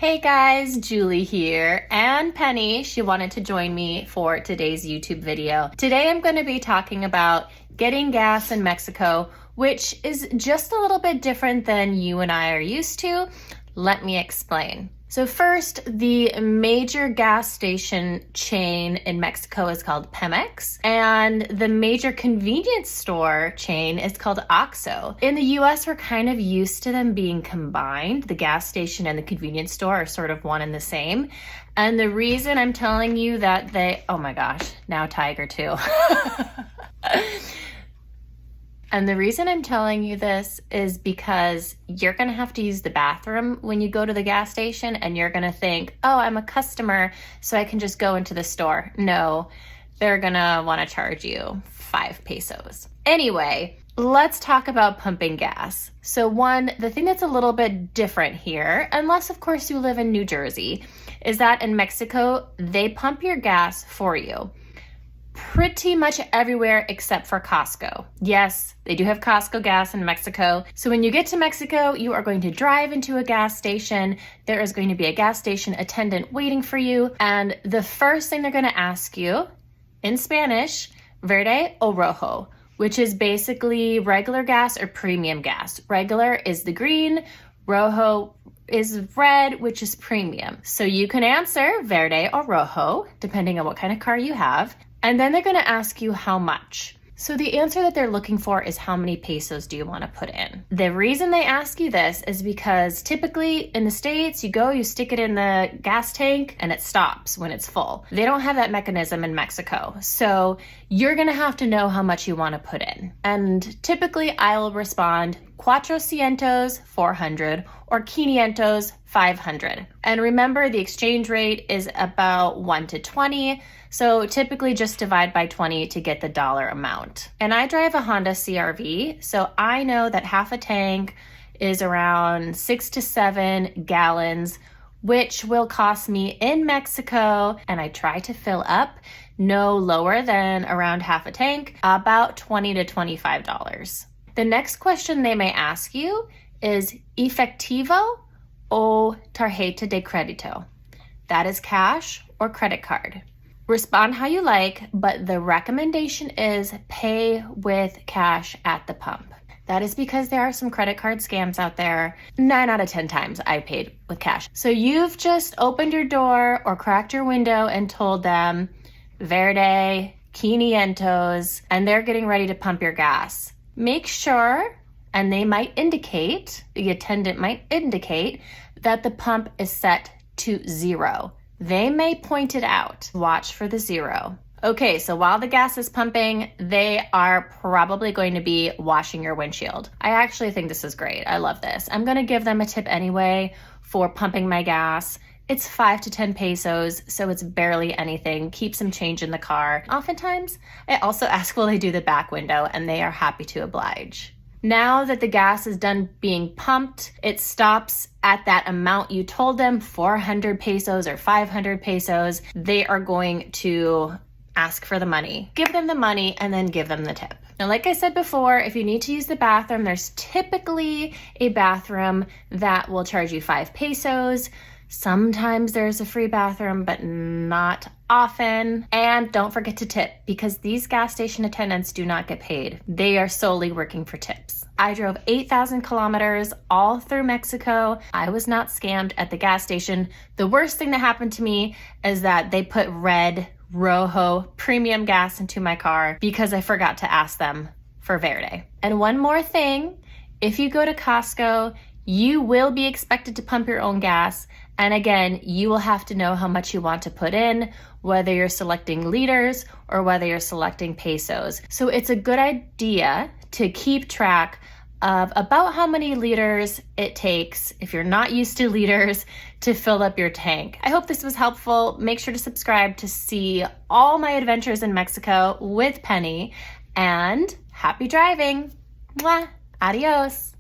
Hey guys, Julie here, and Penny, she wanted to join me for today's YouTube video. Today I'm going to be talking about getting gas in Mexico, which is just a little bit different than you and I are used to. Let me explain. So first, the major gas station chain in Mexico is called Pemex, and the major convenience store chain is called OXXO. In the US, we're kind of used to them being combined. The gas station and the convenience store are sort of one and the same. And the reason I'm telling you that oh my gosh, now Tiger too. And the reason I'm telling you this is because you're gonna have to use the bathroom when you go to the gas station, and you're gonna think, oh, I'm a customer, so I can just go into the store. No, they're gonna wanna charge you 5 pesos. Anyway, let's talk about pumping gas. So the thing that's a little bit different here, unless of course you live in New Jersey, is that in Mexico, they pump your gas for you. Pretty much everywhere except for Costco. Yes, they do have Costco gas in Mexico. So when you get to Mexico, you are going to drive into a gas station. There is going to be a gas station attendant waiting for you. And the first thing they're going to ask you in Spanish, verde o rojo, which is basically regular gas or premium gas. Regular is the green, rojo is red, which is premium. So you can answer verde or rojo, depending on what kind of car you have. And then they're gonna ask you how much. So the answer that they're looking for is how many pesos do you wanna put in? The reason they ask you this is because typically in the States, you stick it in the gas tank and it stops when it's full. They don't have that mechanism in Mexico. So you're gonna have to know how much you wanna put in. And typically I will respond, 400, 400, or 500, 500. And remember, the exchange rate is about 1 to 20. So typically just divide by 20 to get the dollar amount. And I drive a Honda CR-V, so I know that half a tank is around 6 to 7 gallons, which will cost me in Mexico, and I try to fill up no lower than around half a tank, about $20 to $25. The next question they may ask you is efectivo o tarjeta de crédito. That is cash or credit card. Respond how you like, but the recommendation is pay with cash at the pump. That is because there are some credit card scams out there. 9 out of 10 times I paid with cash. So you've just opened your door or cracked your window and told them verde, 500, and they're getting ready to pump your gas. Make sure, and the attendant might indicate that the pump is set to 0. They may point it out. Watch for the 0. Okay, so while the gas is pumping, they are probably going to be washing your windshield. I actually think this is great. I love this. I'm gonna give them a tip anyway for pumping my gas. It's 5 to 10 pesos, so it's barely anything. Keep some change in the car. Oftentimes, I also ask will they do the back window, and they are happy to oblige. Now that the gas is done being pumped, it stops at that amount you told them, 400 pesos or 500 pesos. They are going to ask for the money. Give them the money and then give them the tip. Now, like I said before, if you need to use the bathroom, there's typically a bathroom that will charge you 5 pesos. Sometimes there's a free bathroom, but not often. And don't forget to tip, because these gas station attendants do not get paid. They are solely working for tips. I drove 8,000 kilometers all through Mexico. I was not scammed at the gas station. The worst thing that happened to me is that they put red, rojo, premium gas into my car because I forgot to ask them for verde. And one more thing, if you go to Costco, you will be expected to pump your own gas. And again, you will have to know how much you want to put in, whether you're selecting liters or whether you're selecting pesos. So it's a good idea to keep track of about how many liters it takes, if you're not used to liters, to fill up your tank. I hope this was helpful. Make sure to subscribe to see all my adventures in Mexico with Penny, and happy driving. Mwah. Adios.